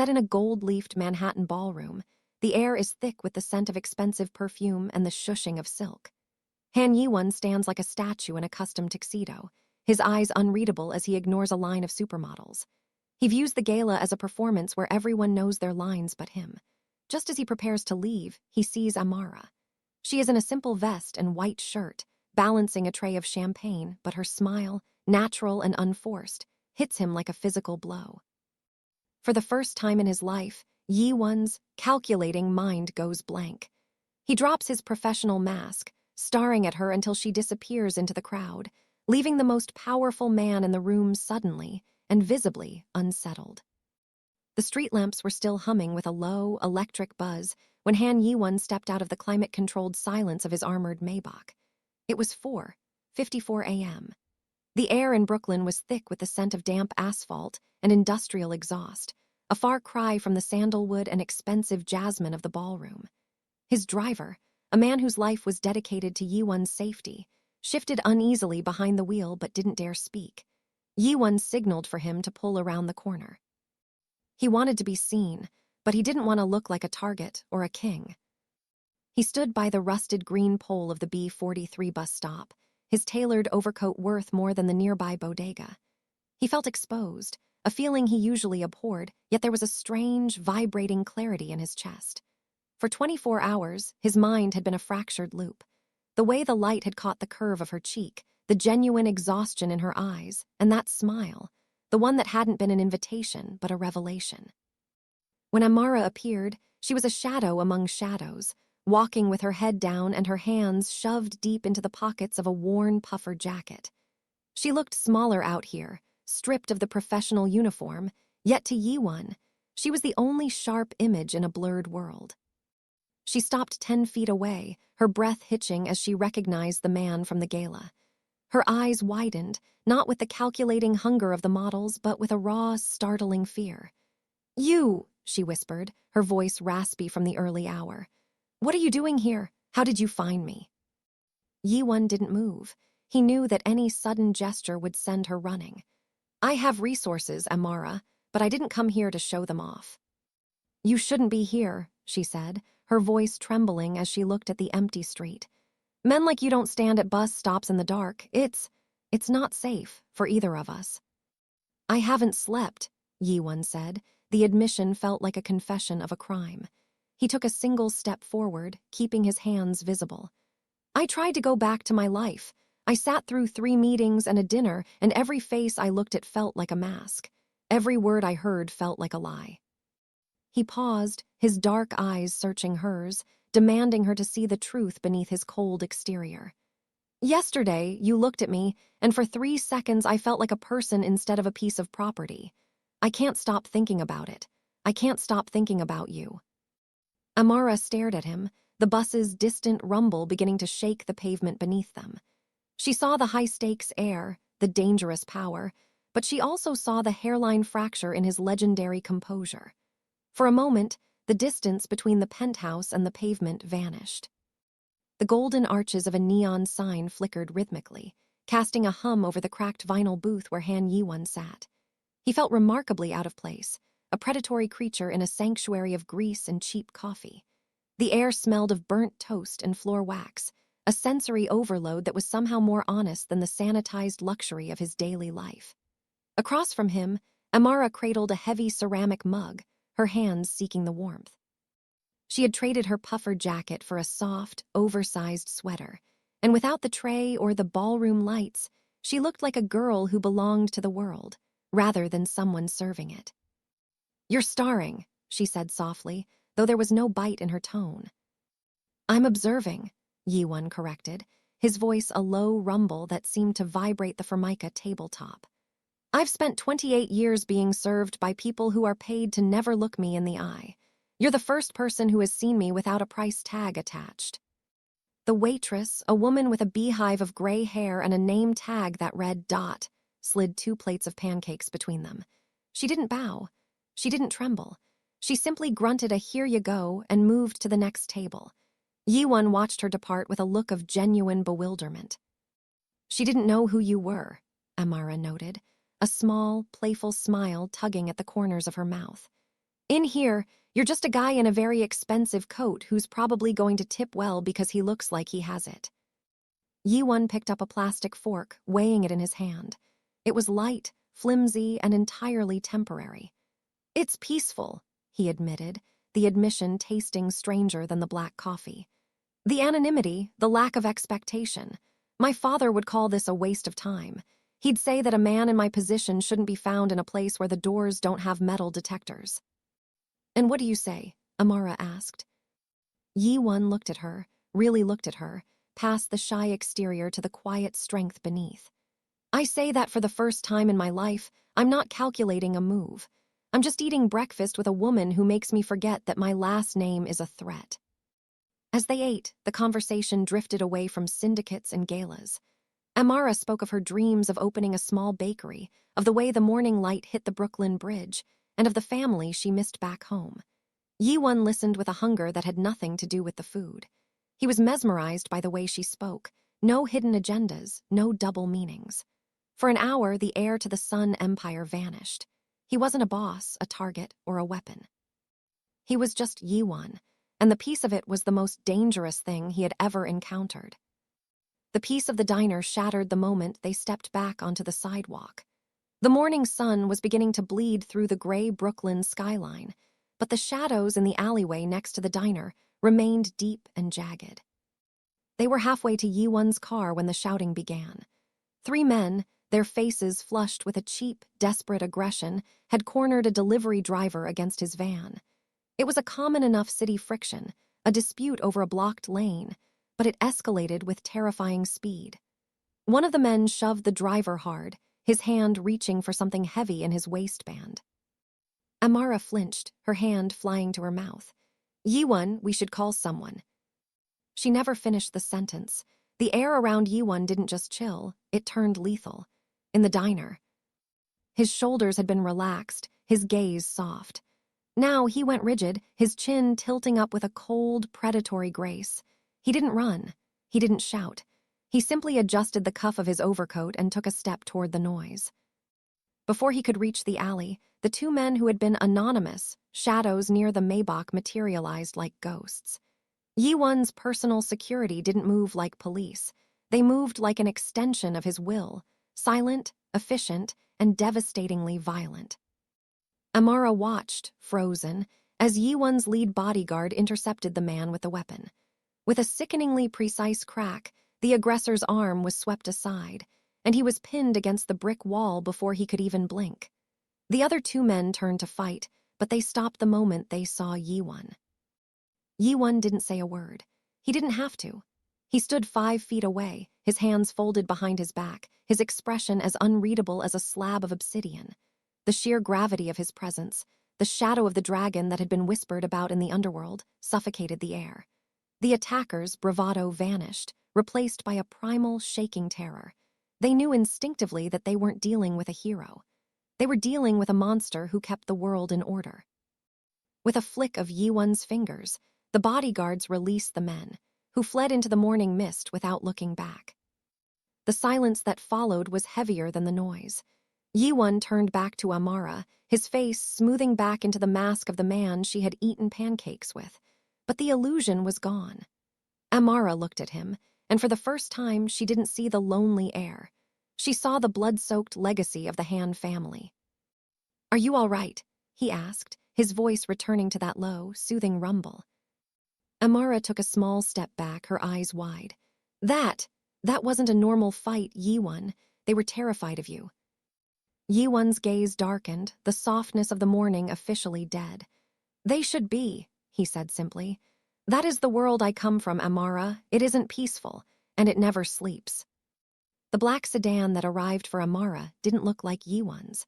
Set in a gold-leafed Manhattan ballroom, the air is thick with the scent of expensive perfume and the shushing of silk. Han Yi-won stands like a statue in a custom tuxedo, his eyes unreadable as he ignores a line of supermodels. He views the gala as a performance where everyone knows their lines but him. Just as he prepares to leave, he sees Amara. She is in a simple vest and white shirt, balancing a tray of champagne, but her smile, natural and unforced, hits him like a physical blow. For the first time in his life, Yi-won's calculating mind goes blank. He drops his professional mask, staring at her until she disappears into the crowd, leaving the most powerful man in the room suddenly and visibly unsettled. The street lamps were still humming with a low, electric buzz when Han Yi-won stepped out of the climate-controlled silence of his armored Maybach. It was 4:54 a.m. The air in Brooklyn was thick with the scent of damp asphalt and industrial exhaust, a far cry from the sandalwood and expensive jasmine of the ballroom. His driver, a man whose life was dedicated to Yi-won's safety, shifted uneasily behind the wheel but didn't dare speak. Yi-won signaled for him to pull around the corner. He wanted to be seen, but he didn't want to look like a target or a king. He stood by the rusted green pole of the B-43 bus stop, his tailored overcoat worth more than the nearby bodega. He felt exposed, a feeling he usually abhorred, yet there was a strange, vibrating clarity in his chest. For 24 hours, his mind had been a fractured loop. The way the light had caught the curve of her cheek, the genuine exhaustion in her eyes, and that smile, the one that hadn't been an invitation but a revelation. When Amara appeared, she was a shadow among shadows, walking with her head down and her hands shoved deep into the pockets of a worn puffer jacket. She looked smaller out here, stripped of the professional uniform, yet to Yi-won, she was the only sharp image in a blurred world. She stopped 10 feet away, her breath hitching as she recognized the man from the gala. Her eyes widened, not with the calculating hunger of the models, but with a raw, startling fear. "You," she whispered, her voice raspy from the early hour. "What are you doing here? How did you find me?" Yi-won didn't move. He knew that any sudden gesture would send her running. "I have resources, Amara, but I didn't come here to show them off." "You shouldn't be here," she said, her voice trembling as she looked at the empty street. "Men like you don't stand at bus stops in the dark. It's not safe for either of us." "I haven't slept," Yi-won said. The admission felt like a confession of a crime. He took a single step forward, keeping his hands visible. "I tried to go back to my life. I sat through 3 meetings and a dinner, and every face I looked at felt like a mask. Every word I heard felt like a lie." He paused, his dark eyes searching hers, demanding her to see the truth beneath his cold exterior. "Yesterday, you looked at me, and for 3 seconds I felt like a person instead of a piece of property. I can't stop thinking about it. I can't stop thinking about you." Amara stared at him, the bus's distant rumble beginning to shake the pavement beneath them. She saw the high-stakes air, the dangerous power, but she also saw the hairline fracture in his legendary composure. For a moment, the distance between the penthouse and the pavement vanished. The golden arches of a neon sign flickered rhythmically, casting a hum over the cracked vinyl booth where Han Yi-won sat. He felt remarkably out of place, a predatory creature in a sanctuary of grease and cheap coffee. The air smelled of burnt toast and floor wax, a sensory overload that was somehow more honest than the sanitized luxury of his daily life. Across from him, Amara cradled a heavy ceramic mug, her hands seeking the warmth. She had traded her puffer jacket for a soft, oversized sweater, and without the tray or the ballroom lights, she looked like a girl who belonged to the world, rather than someone serving it. "You're starring," she said softly, though there was no bite in her tone. "I'm observing," Yi-won corrected, his voice a low rumble that seemed to vibrate the Formica tabletop. "I've spent 28 years being served by people who are paid to never look me in the eye. You're the first person who has seen me without a price tag attached." The waitress, a woman with a beehive of gray hair and a name tag that read Dot, slid 2 plates of pancakes between them. She didn't bow. She didn't tremble. She simply grunted a "here you go" and moved to the next table. Yi-won watched her depart with a look of genuine bewilderment. "She didn't know who you were," Amara noted, a small, playful smile tugging at the corners of her mouth. In here, you're just a guy in a very expensive coat who's probably going to tip well because he looks like he has it. Jae-won picked up a plastic fork, weighing it in his hand. It was light, flimsy, and entirely temporary. It's peaceful, he admitted, the admission tasting stranger than the black coffee. The anonymity, the lack of expectation. My father would call this a waste of time. He'd say that a man in my position shouldn't be found in a place where the doors don't have metal detectors. And what do you say? Amara asked. Jae-won looked at her, really looked at her, past the shy exterior to the quiet strength beneath. I say that for the first time in my life, I'm not calculating a move. I'm just eating breakfast with a woman who makes me forget that my last name is a threat. As they ate, the conversation drifted away from syndicates and galas. Amara spoke of her dreams of opening a small bakery, of the way the morning light hit the Brooklyn Bridge, and of the family she missed back home. Jae-won listened with a hunger that had nothing to do with the food. He was mesmerized by the way she spoke, no hidden agendas, no double meanings. For an hour, the heir to the Sun Empire vanished. He wasn't a boss, a target, or a weapon. He was just Jae-won, and the peace of it was the most dangerous thing he had ever encountered. The peace of the diner shattered the moment they stepped back onto the sidewalk. The morning sun was beginning to bleed through the gray Brooklyn skyline, but the shadows in the alleyway next to the diner remained deep and jagged. They were halfway to Jae-won's car when the shouting began. 3 men, their faces flushed with a cheap, desperate aggression, had cornered a delivery driver against his van. It was a common enough city friction, a dispute over a blocked lane, but it escalated with terrifying speed. One of the men shoved the driver hard, his hand reaching for something heavy in his waistband. Amara flinched, her hand flying to her mouth. Jae-won, we should call someone. She never finished the sentence. The air around Jae-won didn't just chill, it turned lethal. In the diner. His shoulders had been relaxed, his gaze soft. Now he went rigid, his chin tilting up with a cold, predatory grace. He didn't run. He didn't shout. He simply adjusted the cuff of his overcoat and took a step toward the noise. Before he could reach the alley, the 2 men who had been anonymous, shadows near the Maybach, materialized like ghosts. Jae-won's personal security didn't move like police. They moved like an extension of his will, silent, efficient, and devastatingly violent. Amara watched, frozen, as Jae-won's lead bodyguard intercepted the man with the weapon. With a sickeningly precise crack, the aggressor's arm was swept aside, and he was pinned against the brick wall before he could even blink. The other 2 men turned to fight, but they stopped the moment they saw Jae-won. Jae-won didn't say a word. He didn't have to. He stood 5 feet away, his hands folded behind his back, his expression as unreadable as a slab of obsidian. The sheer gravity of his presence, the shadow of the dragon that had been whispered about in the underworld, suffocated the air. The attackers' bravado vanished, replaced by a primal, shaking terror. They knew instinctively that they weren't dealing with a hero. They were dealing with a monster who kept the world in order. With a flick of Jae-won's fingers, the bodyguards released the men, who fled into the morning mist without looking back. The silence that followed was heavier than the noise. Jae-won turned back to Amara, his face smoothing back into the mask of the man she had eaten pancakes with. But the illusion was gone. Amara looked at him, and for the first time she didn't see the lonely heir. She saw the blood-soaked legacy of the Han family. "Are you all right?" he asked, his voice returning to that low, soothing rumble. Amara took a small step back, her eyes wide. That wasn't a normal fight, Jae-won. They were terrified of you." Jae-won's gaze darkened, the softness of the morning officially dead. "They should be," he said simply. "That is the world I come from, Amara. It isn't peaceful, and it never sleeps." The black sedan that arrived for Amara didn't look like Jae-won's.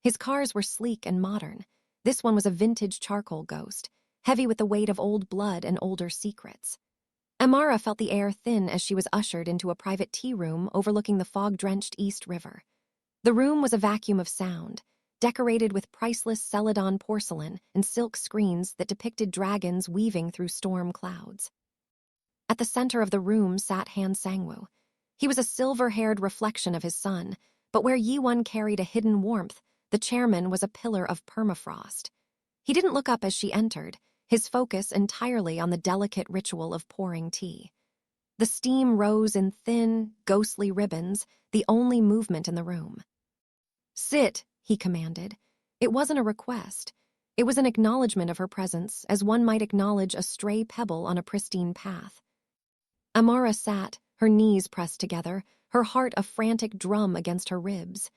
His cars were sleek and modern. This one was a vintage charcoal ghost, heavy with the weight of old blood and older secrets. Amara felt the air thin as she was ushered into a private tea room overlooking the fog-drenched East River. The room was a vacuum of sound, decorated with priceless Celadon porcelain and silk screens that depicted dragons weaving through storm clouds. At the center of the room sat Han Sang-woo. He was a silver-haired reflection of his son, but where Jae-won carried a hidden warmth, the chairman was a pillar of permafrost. He didn't look up as she entered, his focus entirely on the delicate ritual of pouring tea. The steam rose in thin, ghostly ribbons, the only movement in the room. "Sit," he commanded. It wasn't a request. It was an acknowledgement of her presence, as one might acknowledge a stray pebble on a pristine path. Amara sat, her knees pressed together, her heart a frantic drum against her ribs.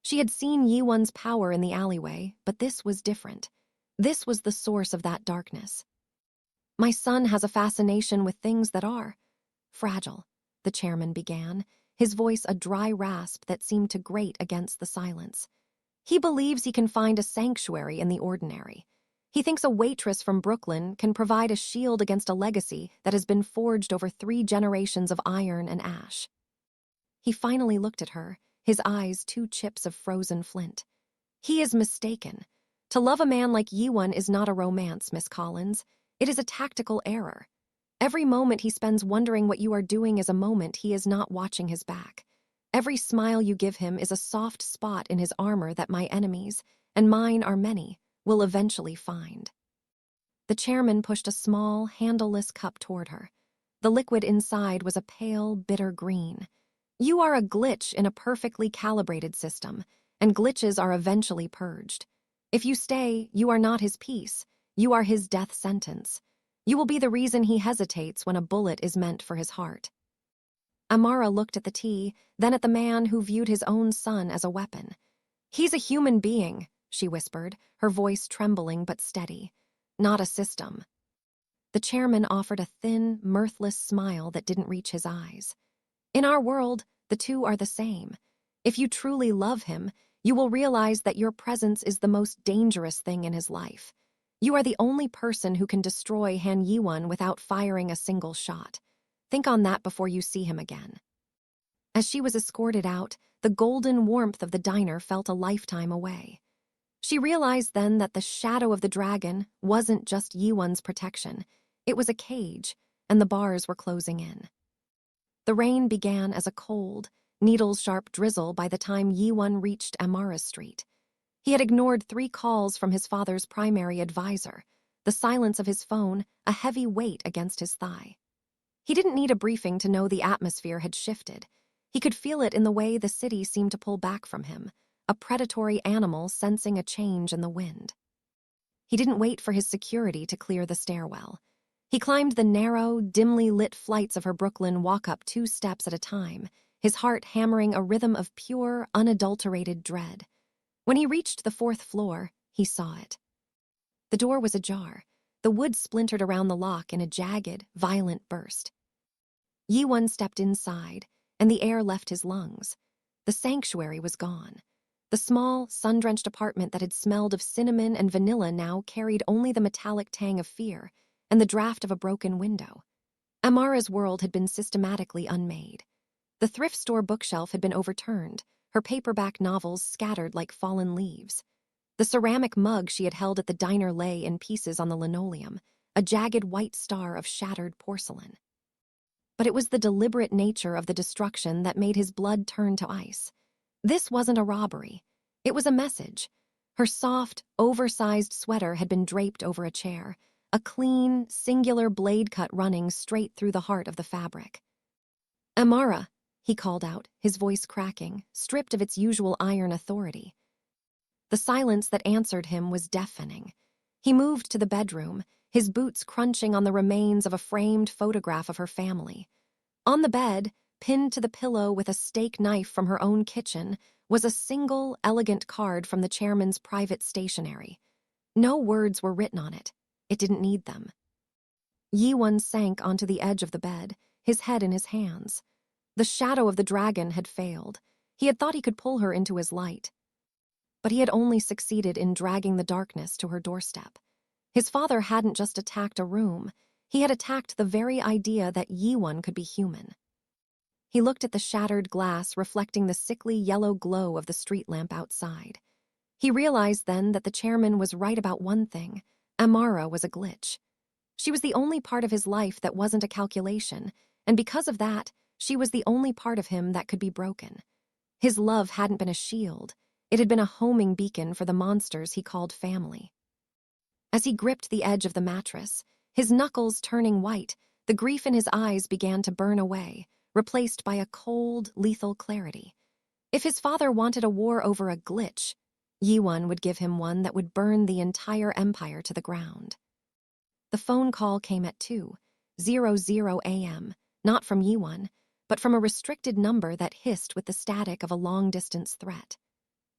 She had seen Jae-won's power in the alleyway, but this was different. This was the source of that darkness. "My son has a fascination with things that are fragile," the chairman began, his voice a dry rasp that seemed to grate against the silence. "He believes he can find a sanctuary in the ordinary. He thinks a waitress from Brooklyn can provide a shield against a legacy that has been forged over 3 generations of iron and ash." He finally looked at her, his eyes 2 chips of frozen flint. "He is mistaken. To love a man like Jae-won is not a romance, Miss Collins. It is a tactical error. Every moment he spends wondering what you are doing is a moment he is not watching his back. Every smile you give him is a soft spot in his armor that my enemies, and mine are many, will eventually find." The chairman pushed a small, handleless cup toward her. The liquid inside was a pale, bitter green. "You are a glitch in a perfectly calibrated system, and glitches are eventually purged. If you stay, you are not his peace. You are his death sentence. You will be the reason he hesitates when a bullet is meant for his heart." Amara looked at the tea, then at the man who viewed his own son as a weapon. "He's a human being," she whispered, her voice trembling but steady. "Not a system." The chairman offered a thin, mirthless smile that didn't reach his eyes. "In our world, the two are the same. If you truly love him, you will realize that your presence is the most dangerous thing in his life. You are the only person who can destroy Han Jae-won without firing a single shot. Think on that before you see him again." As she was escorted out, the golden warmth of the diner felt a lifetime away. She realized then that the shadow of the dragon wasn't just Jae-won's protection. It was a cage, and the bars were closing in. The rain began as a cold, needle-sharp drizzle by the time Jae-won reached Amara Street. He had ignored 3 calls from his father's primary advisor, the silence of his phone a heavy weight against his thigh. He didn't need a briefing to know the atmosphere had shifted. He could feel it in the way the city seemed to pull back from him, a predatory animal sensing a change in the wind. He didn't wait for his security to clear the stairwell. He climbed the narrow, dimly lit flights of her Brooklyn walk-up 2 steps at a time, his heart hammering a rhythm of pure, unadulterated dread. When he reached the 4th floor, he saw it. The door was ajar. The wood splintered around the lock in a jagged, violent burst. Jae-won stepped inside, and the air left his lungs. The sanctuary was gone. The small, sun-drenched apartment that had smelled of cinnamon and vanilla now carried only the metallic tang of fear and the draft of a broken window. Amara's world had been systematically unmade. The thrift store bookshelf had been overturned, her paperback novels scattered like fallen leaves. The ceramic mug she had held at the diner lay in pieces on the linoleum, a jagged white star of shattered porcelain. But it was the deliberate nature of the destruction that made his blood turn to ice. This wasn't a robbery. It was a message. Her soft, oversized sweater had been draped over a chair, a clean, singular blade cut running straight through the heart of the fabric. "Amara," he called out, his voice cracking, stripped of its usual iron authority. The silence that answered him was deafening. He moved to the bedroom, his boots crunching on the remains of a framed photograph of her family. On the bed, pinned to the pillow with a steak knife from her own kitchen, was a single, elegant card from the chairman's private stationery. No words were written on it. It didn't need them. Jae-won sank onto the edge of the bed, his head in his hands. The shadow of the dragon had failed. He had thought he could pull her into his light. But he had only succeeded in dragging the darkness to her doorstep. His father hadn't just attacked a room. He had attacked the very idea that Jae-won could be human. He looked at the shattered glass reflecting the sickly yellow glow of the street lamp outside. He realized then that the chairman was right about one thing. Amara was a glitch. She was the only part of his life that wasn't a calculation, and because of that, she was the only part of him that could be broken. His love hadn't been a shield. It had been a homing beacon for the monsters he called family. As he gripped the edge of the mattress, his knuckles turning white, the grief in his eyes began to burn away, replaced by a cold, lethal clarity. If his father wanted a war over a glitch, Jae-won would give him one that would burn the entire empire to the ground. The phone call came at 2:00 a.m., not from Jae-won, but from a restricted number that hissed with the static of a long-distance threat.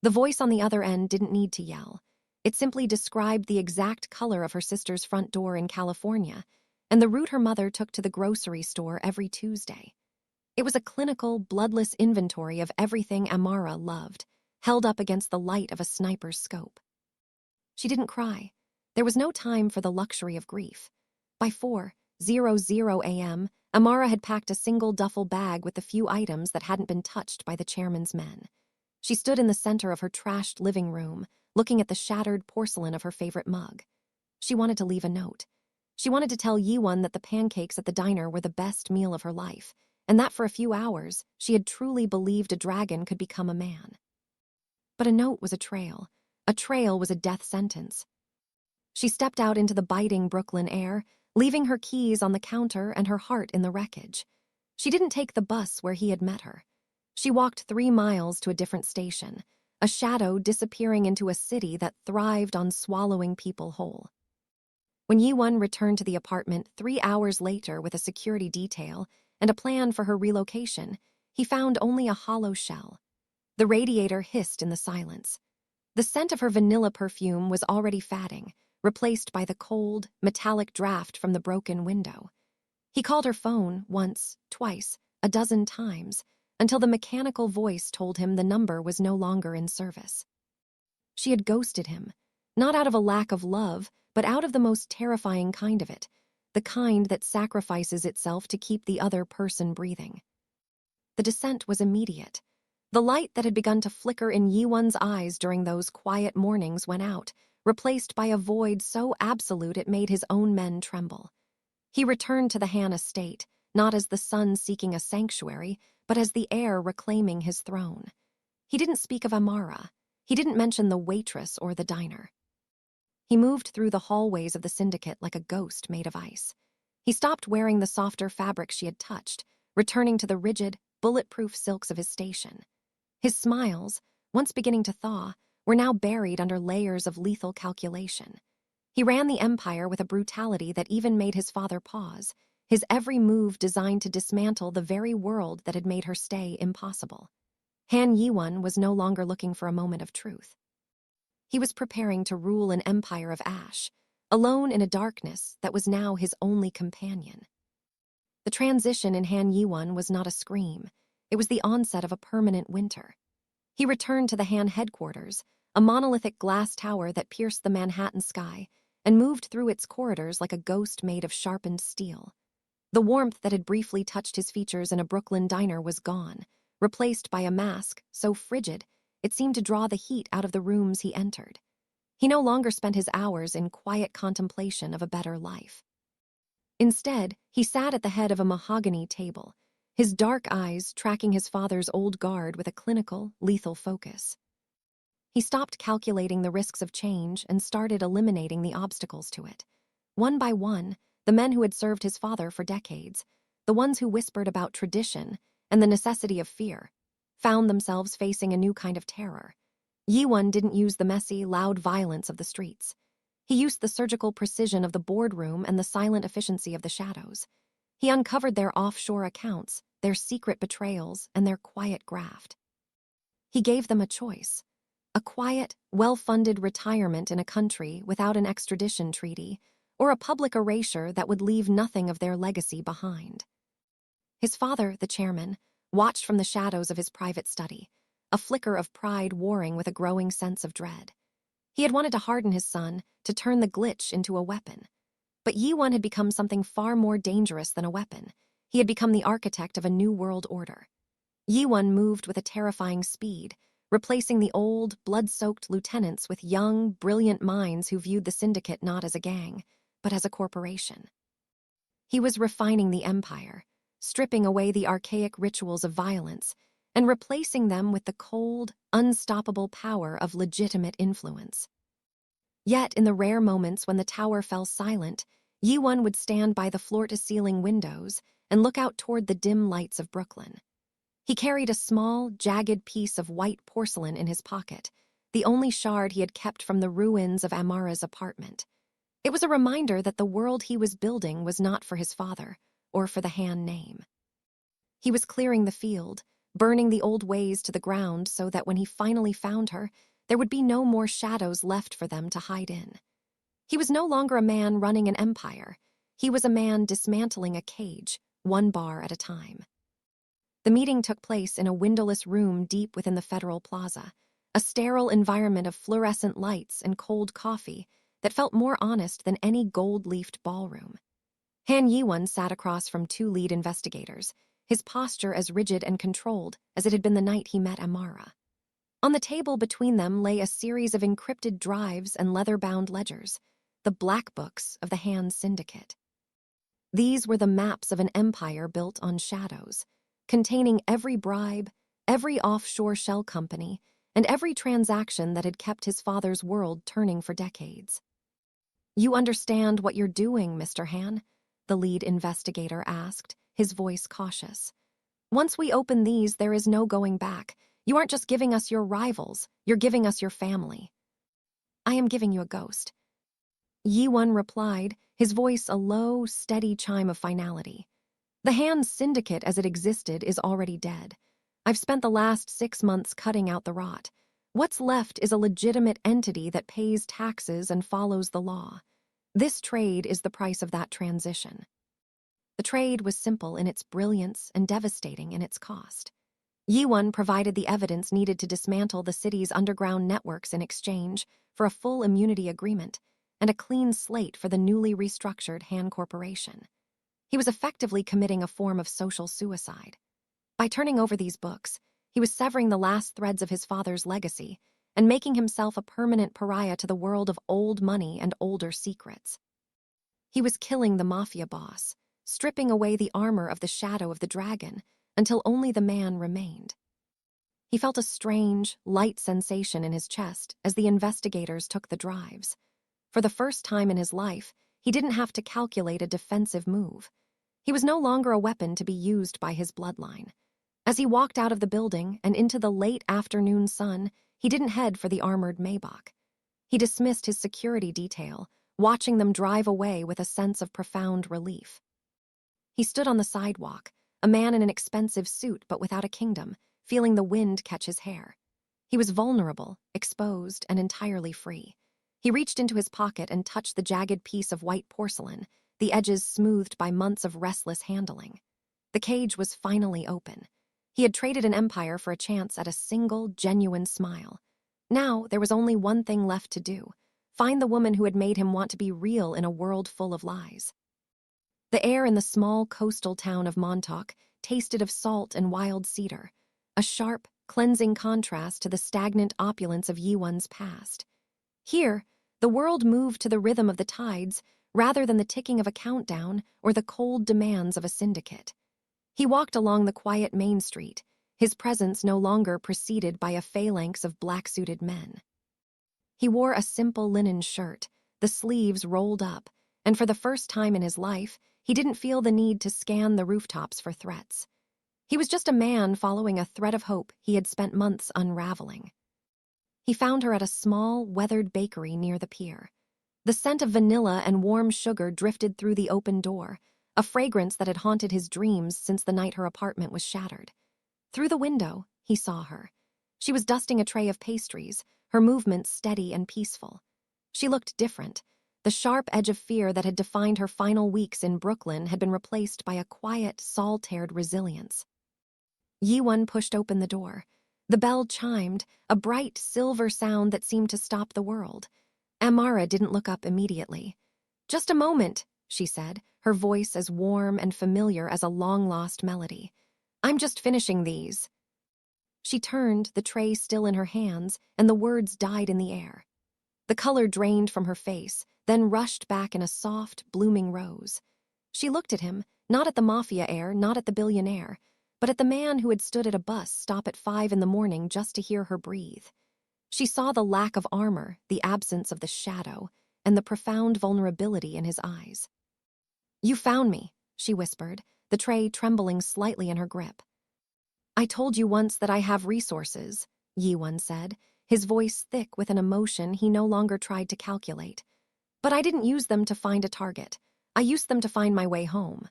The voice on the other end didn't need to yell. It simply described the exact color of her sister's front door in California and the route her mother took to the grocery store every Tuesday. It was a clinical, bloodless inventory of everything Amara loved, held up against the light of a sniper's scope. She didn't cry. There was no time for the luxury of grief. By 4:00 a.m., Amara had packed a single duffel bag with the few items that hadn't been touched by the chairman's men. She stood in the center of her trashed living room, looking at the shattered porcelain of her favorite mug. She wanted to leave a note. She wanted to tell Jae-won that the pancakes at the diner were the best meal of her life, and that for a few hours she had truly believed a dragon could become a man. But a note was a trail. A trail was a death sentence. She stepped out into the biting Brooklyn air, leaving her keys on the counter and her heart in the wreckage. She didn't take the bus where he had met her. She walked 3 miles to a different station, a shadow disappearing into a city that thrived on swallowing people whole. When Jae-won returned to the apartment 3 hours later with a security detail and a plan for her relocation, he found only a hollow shell. The radiator hissed in the silence. The scent of her vanilla perfume was already fading, replaced by the cold, metallic draft from the broken window. He called her phone once, twice, a dozen times, until the mechanical voice told him the number was no longer in service. She had ghosted him, not out of a lack of love, but out of the most terrifying kind of it, the kind that sacrifices itself to keep the other person breathing. The descent was immediate. The light that had begun to flicker in Jae-won's eyes during those quiet mornings went out, replaced by a void so absolute it made his own men tremble. He returned to the Han estate, not as the son seeking a sanctuary, but as the heir reclaiming his throne. He didn't speak of Amara. He didn't mention the waitress or the diner. He moved through the hallways of the syndicate like a ghost made of ice. He stopped wearing the softer fabric she had touched, returning to the rigid, bulletproof silks of his station. His smiles, once beginning to thaw, were now buried under layers of lethal calculation. He ran the empire with a brutality that even made his father pause, his every move designed to dismantle the very world that had made her stay impossible. Han Jae-won was no longer looking for a moment of truth. He was preparing to rule an empire of ash, alone in a darkness that was now his only companion. The transition in Han Jae-won was not a scream. It was the onset of a permanent winter. He returned to the Han headquarters, a monolithic glass tower that pierced the Manhattan sky, and moved through its corridors like a ghost made of sharpened steel. The warmth that had briefly touched his features in a Brooklyn diner was gone, replaced by a mask so frigid it seemed to draw the heat out of the rooms he entered. He no longer spent his hours in quiet contemplation of a better life. Instead, he sat at the head of a mahogany table, his dark eyes tracking his father's old guard with a clinical, lethal focus. He stopped calculating the risks of change and started eliminating the obstacles to it. One by one, the men who had served his father for decades, the ones who whispered about tradition and the necessity of fear, found themselves facing a new kind of terror. Jae-won didn't use the messy, loud violence of the streets. He used the surgical precision of the boardroom and the silent efficiency of the shadows. He uncovered their offshore accounts, their secret betrayals, and their quiet graft. He gave them a choice. A quiet, well-funded retirement in a country without an extradition treaty, or a public erasure that would leave nothing of their legacy behind. His father, the chairman, watched from the shadows of his private study, a flicker of pride warring with a growing sense of dread. He had wanted to harden his son, to turn the glitch into a weapon. But Jae-won had become something far more dangerous than a weapon. He had become the architect of a new world order. Jae-won moved with a terrifying speed, replacing the old, blood-soaked lieutenants with young, brilliant minds who viewed the syndicate not as a gang, but as a corporation. He was refining the empire, stripping away the archaic rituals of violence, and replacing them with the cold, unstoppable power of legitimate influence. Yet, in the rare moments when the tower fell silent, Jae-won would stand by the floor-to-ceiling windows and look out toward the dim lights of Brooklyn. He carried a small, jagged piece of white porcelain in his pocket, the only shard he had kept from the ruins of Amara's apartment. It was a reminder that the world he was building was not for his father, or for the Han name. He was clearing the field, burning the old ways to the ground so that when he finally found her, there would be no more shadows left for them to hide in. He was no longer a man running an empire. He was a man dismantling a cage, one bar at a time. The meeting took place in a windowless room deep within the Federal Plaza, a sterile environment of fluorescent lights and cold coffee that felt more honest than any gold-leafed ballroom. Han Jae-won sat across from two lead investigators, his posture as rigid and controlled as it had been the night he met Amara. On the table between them lay a series of encrypted drives and leather-bound ledgers, the black books of the Han syndicate. These were the maps of an empire built on shadows, containing every bribe, every offshore shell company, and every transaction that had kept his father's world turning for decades. "You understand what you're doing, Mr. Han?" the lead investigator asked, his voice cautious. "Once we open these, there is no going back. You aren't just giving us your rivals, you're giving us your family." "I am giving you a ghost," Jae-won replied, his voice a low, steady chime of finality. "The Han syndicate as it existed is already dead. I've spent the last 6 months cutting out the rot. What's left is a legitimate entity that pays taxes and follows the law. This trade is the price of that transition." The trade was simple in its brilliance and devastating in its cost. Jae-won provided the evidence needed to dismantle the city's underground networks in exchange for a full immunity agreement and a clean slate for the newly restructured Han Corporation. He was effectively committing a form of social suicide. By turning over these books, he was severing the last threads of his father's legacy and making himself a permanent pariah to the world of old money and older secrets. He was killing the Mafia boss, stripping away the armor of the shadow of the dragon until only the man remained. He felt a strange, light sensation in his chest as the investigators took the drives. For the first time in his life, he didn't have to calculate a defensive move. He was no longer a weapon to be used by his bloodline. As he walked out of the building and into the late afternoon sun, he didn't head for the armored Maybach. He dismissed his security detail, watching them drive away with a sense of profound relief. He stood on the sidewalk, a man in an expensive suit but without a kingdom, feeling the wind catch his hair. He was vulnerable, exposed, and entirely free. He reached into his pocket and touched the jagged piece of white porcelain, the edges smoothed by months of restless handling. The cage was finally open. He had traded an empire for a chance at a single, genuine smile. Now there was only one thing left to do: find the woman who had made him want to be real in a world full of lies. The air in the small coastal town of Montauk tasted of salt and wild cedar, a sharp, cleansing contrast to the stagnant opulence of Jae-won's past. Here, the world moved to the rhythm of the tides rather than the ticking of a countdown or the cold demands of a syndicate. He walked along the quiet main street, his presence no longer preceded by a phalanx of black-suited men. He wore a simple linen shirt, the sleeves rolled up, and for the first time in his life, he didn't feel the need to scan the rooftops for threats. He was just a man following a thread of hope he had spent months unraveling. He found her at a small, weathered bakery near the pier. The scent of vanilla and warm sugar drifted through the open door, a fragrance that had haunted his dreams since the night her apartment was shattered. Through the window, he saw her. She was dusting a tray of pastries, her movements steady and peaceful. She looked different. The sharp edge of fear that had defined her final weeks in Brooklyn had been replaced by a quiet, salt-aired resilience. Jae-won pushed open the door. The bell chimed, a bright, silver sound that seemed to stop the world. Amara didn't look up immediately. "Just a moment," she said, her voice as warm and familiar as a long-lost melody. "I'm just finishing these." She turned, the tray still in her hands, and the words died in the air. The color drained from her face, then rushed back in a soft, blooming rose. She looked at him, not at the Mafia heir, not at the billionaire, but at the man who had stood at a bus stop at 5 in the morning just to hear her breathe. She saw the lack of armor, the absence of the shadow, and the profound vulnerability in his eyes. "You found me," she whispered, the tray trembling slightly in her grip. "I told you once that I have resources," Jae-won said, his voice thick with an emotion he no longer tried to calculate. "But I didn't use them to find a target. I used them to find my way home."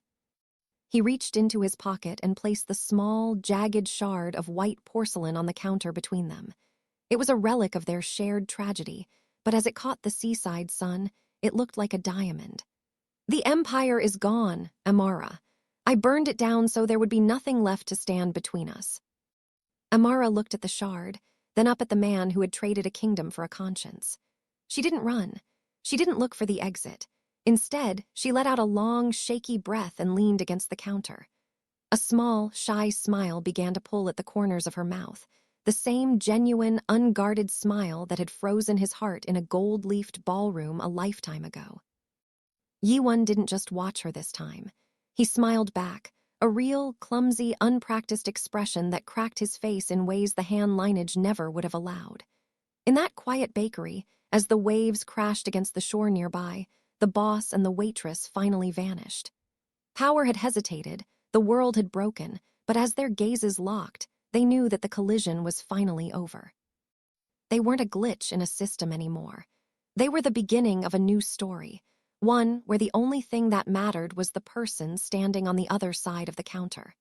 He reached into his pocket and placed the small, jagged shard of white porcelain on the counter between them. It was a relic of their shared tragedy, but as it caught the seaside sun, it looked like a diamond. "The Empire is gone, Amara. I burned it down so there would be nothing left to stand between us." Amara looked at the shard, then up at the man who had traded a kingdom for a conscience. She didn't run. She didn't look for the exit. Instead, she let out a long, shaky breath and leaned against the counter. A small, shy smile began to pull at the corners of her mouth, the same genuine, unguarded smile that had frozen his heart in a gold-leafed ballroom a lifetime ago. Jae-won didn't just watch her this time. He smiled back, a real, clumsy, unpracticed expression that cracked his face in ways the hand lineage never would have allowed. In that quiet bakery, as the waves crashed against the shore nearby, the boss and the waitress finally vanished. Power had hesitated, the world had broken, but as their gazes locked, they knew that the collision was finally over. They weren't a glitch in a system anymore. They were the beginning of a new story, one where the only thing that mattered was the person standing on the other side of the counter.